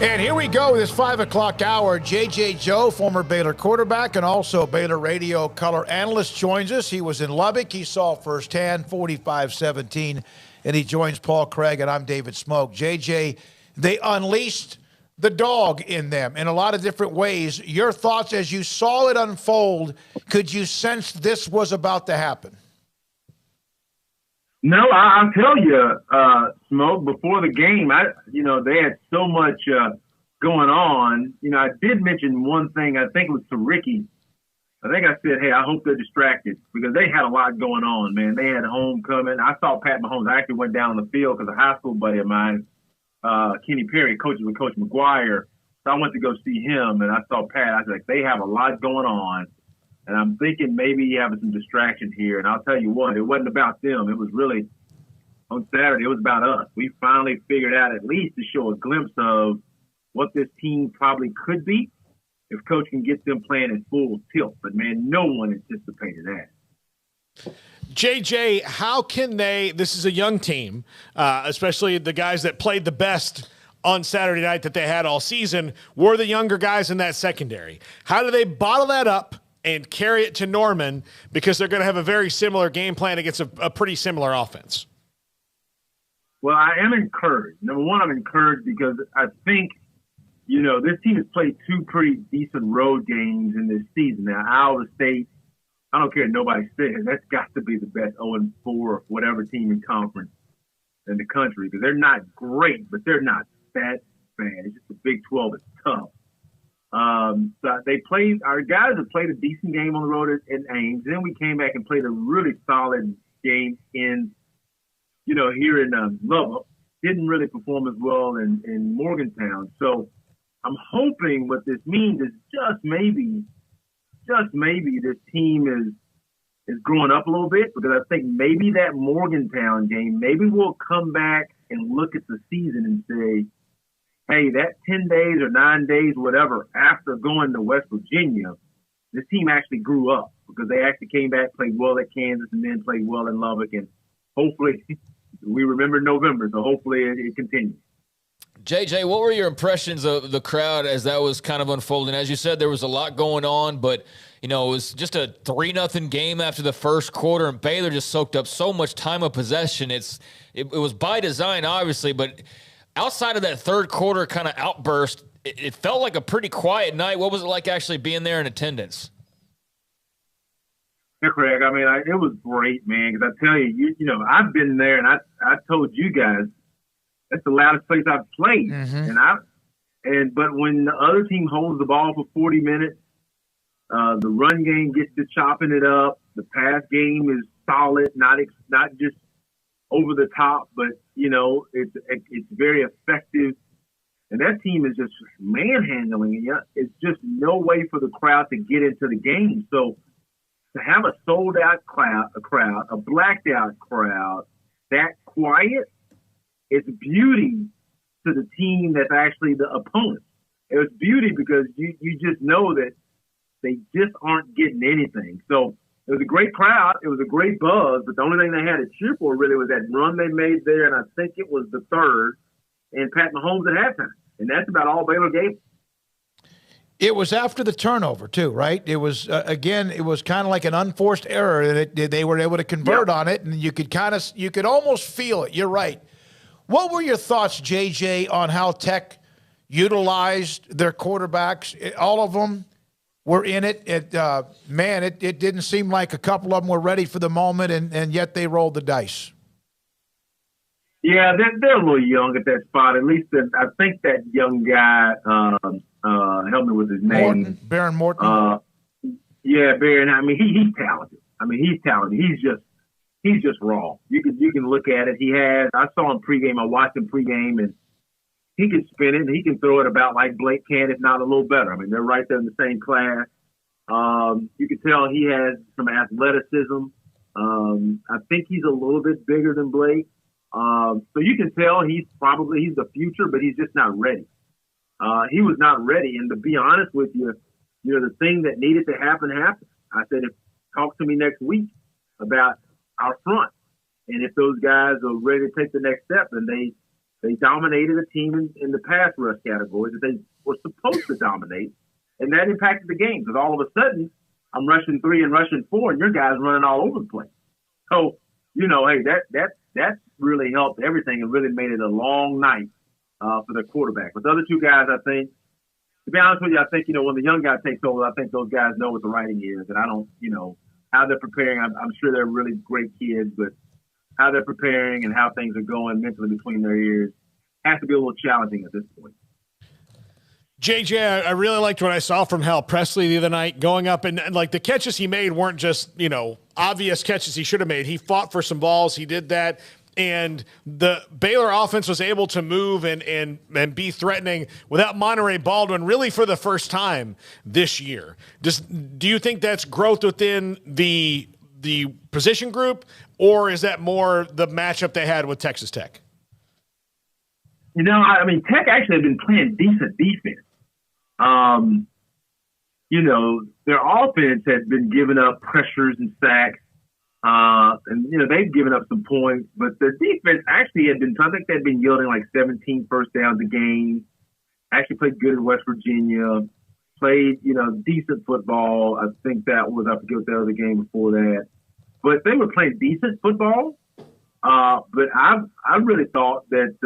And here we go, this 5 o'clock hour. J.J. Joe, former Baylor quarterback and also Baylor Radio Color Analyst, joins us. He was in Lubbock. He saw firsthand 45-17, and he joins Paul Craig, and I'm David Smoke. J.J., they unleashed the dog in them in a lot of different ways. Your thoughts as you saw it unfold, could you sense this was about to happen? No, I'll tell you, Smoke, before the game, they had so much going on. I did mention one thing. I think it was to Ricky. I think I said, hey, I hope they're distracted because they had a lot going on, man. They had homecoming. I saw Pat Mahomes. I actually went down on the field because a high school buddy of mine, Kenny Perry, coaches with Coach McGuire. So I went to go see him, and I saw Pat. I was like, they have a lot going on. And I'm thinking maybe you have some distraction here. And I'll tell you what, it wasn't about them. It was really, on Saturday, it was about us. We finally figured out at least to show a glimpse of what this team probably could be if Coach can get them playing at full tilt. But, man, no one anticipated that. JJ, how can they – this is a young team, especially the guys that played the best on Saturday night that they had all season were the younger guys in that secondary. How do they bottle that up and carry it to Norman because they're going to have a very similar game plan against a pretty similar offense? Well, I am encouraged. Number one, I'm encouraged because I think, this team has played two pretty decent road games in this season. Now, Iowa State, I don't care what nobody says, that's got to be the best 0-4 whatever team in conference in the country because they're not great, but they're not that bad. It's just the Big 12 is tough. So they played, our guys have played a decent game on the road in Ames. Then we came back and played a really solid game in, here in Lubbock. Didn't really perform as well in Morgantown. So I'm hoping what this means is just maybe this team is growing up a little bit because I think maybe that Morgantown game, maybe we'll come back and look at the season and say, hey, that 10 days or 9 days, whatever, after going to West Virginia, this team actually grew up because they actually came back, played well at Kansas, and then played well in Lubbock. And hopefully we remember November, so hopefully it continues. JJ, what were your impressions of the crowd as that was kind of unfolding? As you said, there was a lot going on, but, it was just a 3-0 game after the first quarter, and Baylor just soaked up so much time of possession. It was by design, obviously, but – outside of that third quarter kind of outburst, it felt like a pretty quiet night. What was it like actually being there in attendance? Yeah, Craig, it was great, man, because I tell you, I've been there, and I told you guys, that's the loudest place I've played. Mm-hmm. But when the other team holds the ball for 40 minutes, the run game gets to chopping it up, the pass game is solid, not just over the top, but, it's very effective. And that team is just manhandling it. It's just no way for the crowd to get into the game. So to have a sold-out crowd, a blacked-out crowd, that quiet, it's beauty to the team that's actually the opponent. It was beauty because you just know that they just aren't getting anything. So it was a great crowd. It was a great buzz, but the only thing they had to cheer for really was that run they made there, and I think it was the third, and Pat Mahomes at halftime. And that's about all Baylor gave. It was after the turnover, too, right? It was, it was kind of like an unforced error that they were able to convert on it, and you could almost feel it. You're right. What were your thoughts, JJ, on how Tech utilized their quarterbacks? All of them were in it. It didn't seem like a couple of them were ready for the moment, and yet they rolled the dice. Yeah, they're a little young at that spot. At least I think that young guy, help me with his name. Baron Morton. Yeah, Baron. He's talented. He's talented. He's just raw. You can look at it. I saw him pregame. I watched him pregame, and he can spin it, and he can throw it about like Blake can, if not a little better. They're right there in the same class. You can tell he has some athleticism. I think he's a little bit bigger than Blake. So you can tell he's the future, but he's just not ready. He was not ready. And to be honest with you, the thing that needed to happen happened. I said, talk to me next week about our front. And if those guys are ready to take the next step, then They dominated a team in the pass rush category that they were supposed to dominate, and that impacted the game because all of a sudden I'm rushing 3 and rushing 4, and your guys running all over the place. So, hey, that really helped everything and really made it a long night for the quarterback. But the other two guys, I think, to be honest with you, I think, when the young guy takes over, I think those guys know what the writing is, and I don't, how they're preparing. I'm sure they're really great kids, but how they're preparing and how things are going mentally between their ears has to be a little challenging at this point. JJ, I really liked what I saw from Hal Presley the other night going up and like the catches he made weren't just, obvious catches he should have made. He fought for some balls. He did that. And the Baylor offense was able to move and be threatening without Monterey Baldwin really for the first time this year. Do you think that's growth within the position group, or is that more the matchup they had with Texas Tech? Tech actually had been playing decent defense. Their offense had been giving up pressures and sacks. They've given up some points, but their defense actually had been, I think they'd been yielding like 17 first downs a game. Actually played good in West Virginia, played, decent football. I think that was, I forget what the other game before that. But they were playing decent football. But I really thought that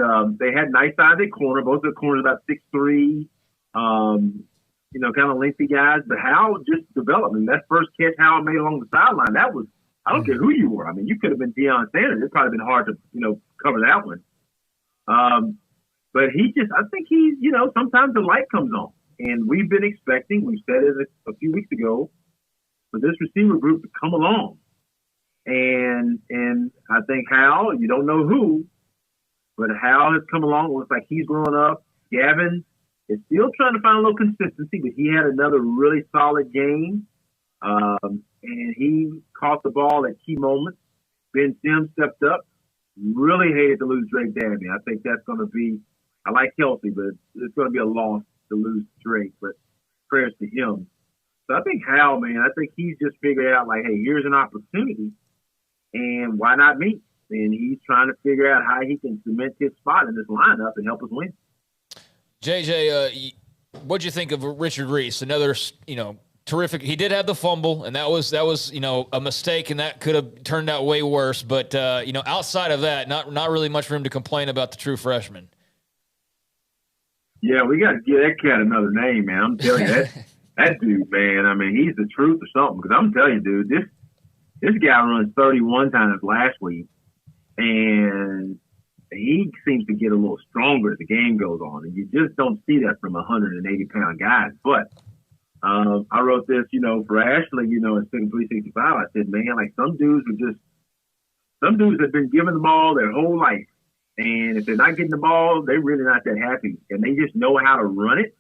they had nice size at corner. Both of the corners about 6'3", kind of lengthy guys. But Hal just developed. And that first catch Hal made along the sideline, that was, I don't care who you were. You could have been Deion Sanders. It'd probably been hard to, cover that one. But I think he's, sometimes the light comes on. And we've been expecting, we said it a few weeks ago, for this receiver group to come along. And I think Hal, you don't know who, but Hal has come along. It looks like he's growing up. Gavin is still trying to find a little consistency, but he had another really solid game. And he caught the ball at key moments. Ben Sims stepped up. Really hated to lose Drake Dabney. I think that's going to be, I like Kelsey, but it's going to be a loss to lose Drake, but prayers to him. So I think Hal, man, I think he's just figured out, like, hey, here's an opportunity, and why not me? And he's trying to figure out how he can cement his spot in this lineup and help us win. JJ, what'd you think of Richard Reese? Another, terrific. He did have the fumble, and that was a mistake, and that could have turned out way worse. But outside of that, not really much for him to complain about the true freshman. Yeah, we got to give that cat another name, man. I'm telling you, that dude, man. He's the truth or something. Because I'm telling you, dude, this guy runs 31 times last week, and he seems to get a little stronger as the game goes on, and you just don't see that from 180-pound guys. But I wrote this, for Ashley, at Sic'Em 365. I said, man, like some dudes have been given the ball their whole life. And if they're not getting the ball, they're really not that happy. And they just know how to run it.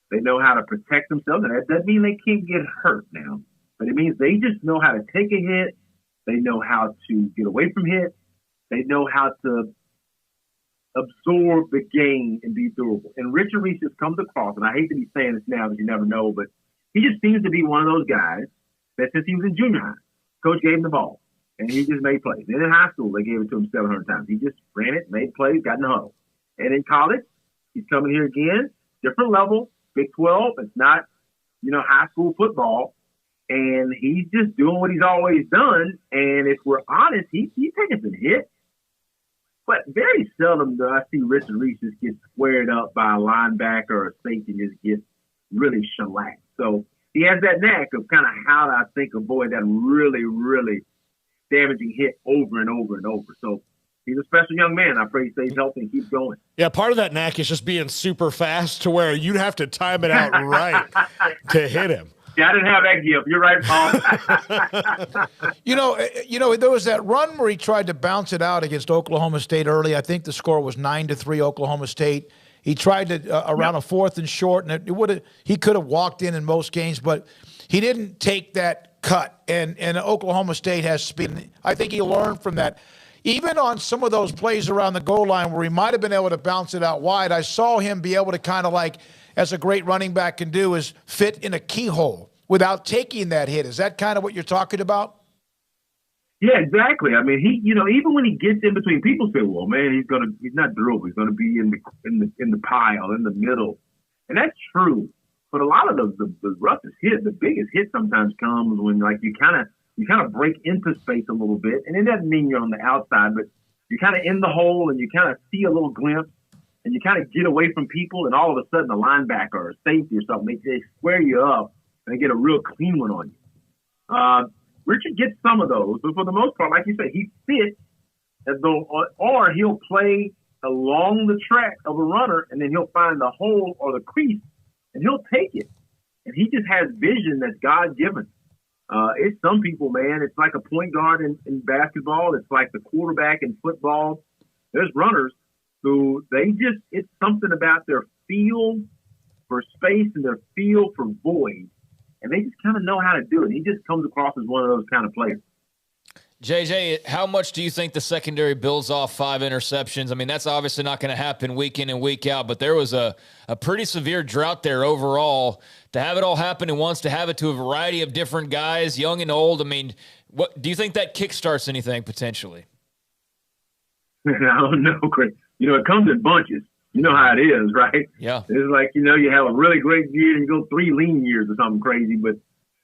They know how to protect themselves. And that doesn't mean they can't get hurt now. But it means they just know how to take a hit. They know how to get away from hits. They know how to absorb the game and be durable. And Richard Reese just comes across, and I hate to be saying this now because you never know, but he just seems to be one of those guys that since he was in junior high, coach gave him the ball, and he just made plays. Then in high school, they gave it to him 700 times. He just ran it, made plays, got in the huddle. And in college, he's coming here again, different level, Big 12. It's not, high school football. And he's just doing what he's always done. And if we're honest, he's taking some hits. But very seldom do I see Richard Reese just get squared up by a linebacker or a safety and just get really shellacked. So he has that knack of kind of how I think avoid that really, really damaging hit over and over and over. So he's a special young man. I pray he stays healthy and keeps going. Yeah, part of that knack is just being super fast to where you'd have to time it out right to hit him. Yeah, I didn't have that gift. You're right, Paul. There was that run where he tried to bounce it out against Oklahoma State early. I think the score was 9-3 Oklahoma State. He tried to around a 4th and short, and he could have walked in most games, but he didn't take that cut. And Oklahoma State has speed. I think he learned from that. Even on some of those plays around the goal line where he might have been able to bounce it out wide, I saw him be able to kind of like, as a great running back can do, is fit in a keyhole without taking that hit. Is that kind of what you're talking about? Yeah, exactly. I mean, he, even when he gets in between, people say, "Well, man, he's not durable. He's gonna be in the pile, in the middle," and that's true. But a lot of the roughest hit, the biggest hit, sometimes comes when like you kind of break into space a little bit, and it doesn't mean you're on the outside, but you're kind of in the hole, and you kind of see a little glimpse, and you kind of get away from people, and all of a sudden, a linebacker or a safety or something, they square you up and they get a real clean one on you. Richard gets some of those, but for the most part, like you said, he fits as though, or he'll play along the track of a runner, and then he'll find the hole or the crease, and he'll take it. And he just has vision that's God-given. It's some people, man, it's like a point guard in basketball. It's like the quarterback in football. There's runners who it's something about their feel for space and their feel for void. And they just kind of know how to do it. He just comes across as one of those kind of players. JJ, how much do you think the secondary builds off 5 interceptions? I mean, that's obviously not going to happen week in and week out, but there was a pretty severe drought there overall. To have it all happen at once, to have it to a variety of different guys, young and old, I mean, what do you think that kickstarts anything potentially? I don't know, Chris. It comes in bunches. You know how it is, right? Yeah. It's like, you have a really great year and you go 3 lean years or something crazy. But,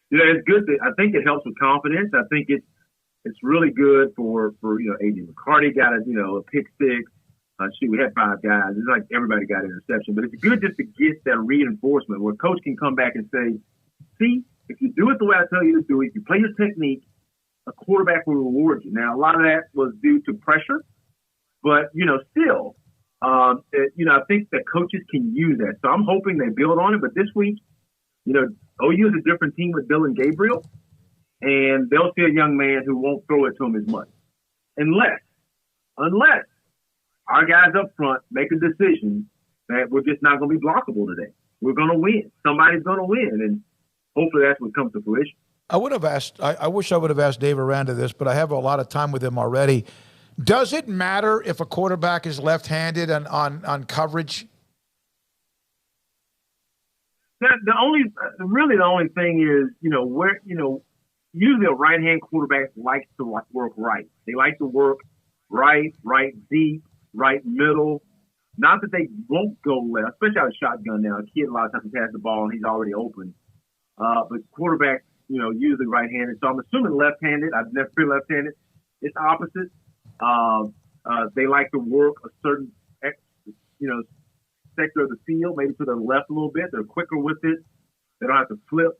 it's good. I think it helps with confidence. I think it's really good for A.J. McCarty got a pick six. We had 5 guys. It's like everybody got an interception. But it's good just to get that reinforcement where coach can come back and say, see, if you do it the way I tell you to do it, if you play your technique, a quarterback will reward you. Now, a lot of that was due to pressure. But, still, I think that coaches can use that. So I'm hoping they build on it. But this week, OU is a different team with Dylan Gabriel. And they'll see a young man who won't throw it to him as much. Unless our guys up front make a decision that we're just not going to be blockable today. We're going to win. Somebody's going to win. And hopefully that's what comes to fruition. I wish I would have asked Dave Aranda this, but I have a lot of time with him already. Does it matter if a quarterback is left-handed on coverage? The only thing is, usually a right-hand quarterback likes to work right. They like to work right deep, right middle. Not that they won't go left, especially out of shotgun now. A kid a lot of times has the ball and he's already open. But quarterbacks, usually right-handed. So I'm assuming left-handed. I've never been left-handed. It's opposite. They like to work a certain, sector of the field, maybe to the left a little bit. They're quicker with it. They don't have to flip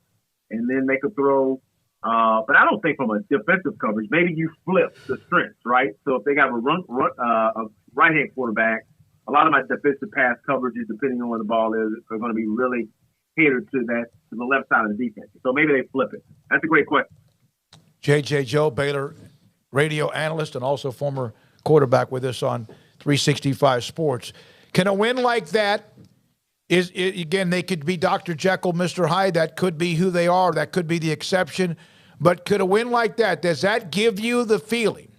and then make a throw. But I don't think from a defensive coverage, maybe you flip the strengths, right? So if they got a right-hand quarterback, a lot of my defensive pass coverages, depending on where the ball is, are going to be really catered to the left side of the defense. So maybe they flip it. That's a great question. J.J. Joe, Baylor radio analyst and also former quarterback with us on 365 Sports. Can a win like that again, they could be Dr. Jekyll, Mr. Hyde. That could be who they are. That could be the exception. But could a win like that, does that give you the feeling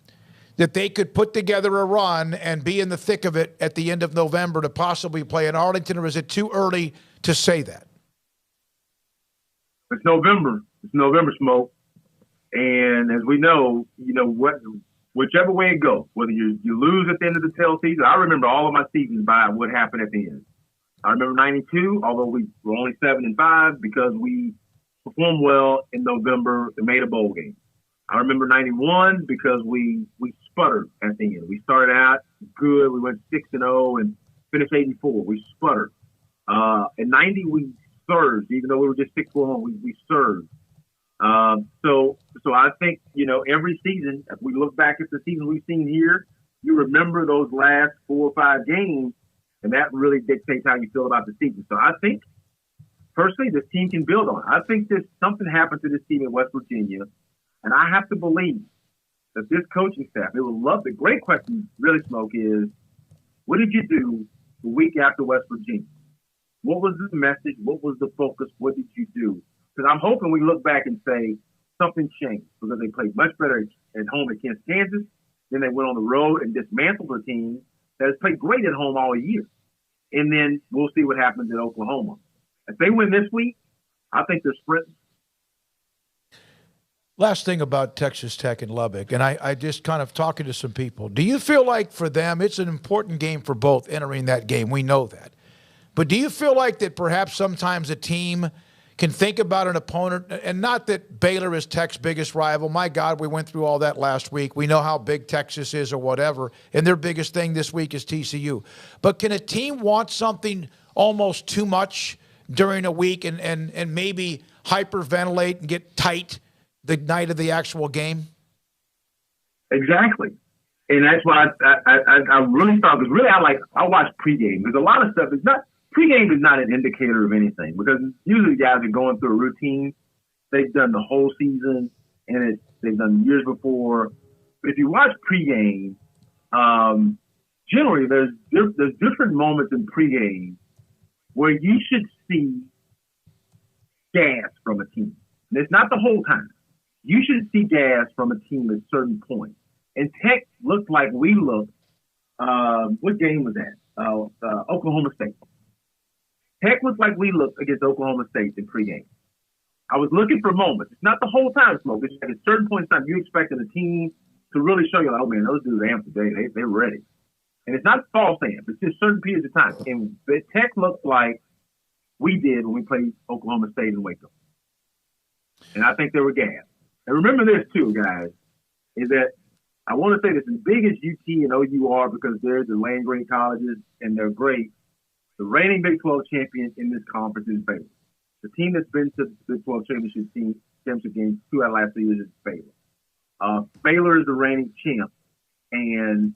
that they could put together a run and be in the thick of it at the end of November to possibly play in Arlington, or is it too early to say that? It's November. It's November, Smoke. And as we know, whichever way it goes, whether you lose at the end of the tail season, I remember all of my seasons by what happened at the end. I remember 92, although we were only 7-5 because we performed well in November and made a bowl game. I remember 91 because we sputtered at the end. We started out good. We went 6-0 and finished 8-4. We sputtered. In 90, we surged, even though we were just 6-1. We surged. So I think, every season, if we look back at the season we've seen here, you remember those last 4 or 5 games, and that really dictates how you feel about the season. So I think, personally, this team can build on it. I think there's something happened to this team in West Virginia, and I have to believe that this coaching staff, they will love. The great question, really, Smoke, is what did you do the week after West Virginia? What was the message? What was the focus? What did you do? Because I'm hoping we look back and say something changed because they played much better at home against Kansas. Then they went on the road and dismantled a team that has played great at home all year. And then we'll see what happens in Oklahoma. If they win this week, I think they're sprinting. Last thing about Texas Tech and Lubbock, and I just kind of talking to some people. Do you feel like for them it's an important game for both entering that game? We know that. But do you feel like that perhaps sometimes a team can think about an opponent, and not that Baylor is Tech's biggest rival. My God, we went through all that last week. We know how big Texas is or whatever, and their biggest thing this week is TCU. But can a team want something almost too much during a week and maybe hyperventilate and get tight the night of the actual game? Exactly. And that's why I really thought, because really I watch pregame, because a lot of stuff is not, pregame is not an indicator of anything, because usually guys are going through a routine. They've done the whole season, and they've done years before. But if you watch pregame, generally there's different moments in pregame where you should see gas from a team. And it's not the whole time. You should see gas from a team at certain points. And Tech looked like we looked. What game was that? Oklahoma State. Tech looked like we looked against Oklahoma State in pregame. I was looking for moments. It's not the whole time, Smoke. It's like at certain points in time, you expected a team to really show you, like, oh, man, those dudes are amped today. They're ready. And it's not false amp. It's just certain periods of time. And Tech looked like we did when we played Oklahoma State in Waco. And I think they were gassed. And remember this, too, guys, is that I want to say this, as big as UT and OU are, because they're the land-grant colleges and they're great, the reigning Big 12 champion in this conference is Baylor. The team that's been to the Big 12 championship games 2 out of the last 3 years is Baylor. Baylor is the reigning champ. And,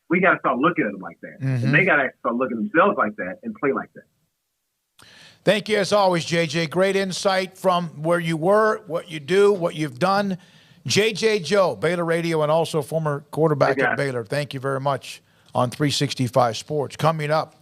we got to start looking at them like that. Mm-hmm. And they got to start looking at themselves like that and play like that. Thank you, as always, JJ. Great insight from where you were, what you do, what you've done. JJ Joe, Baylor Radio, and also former quarterback at Baylor. Thank you very much on 365 Sports. Coming up,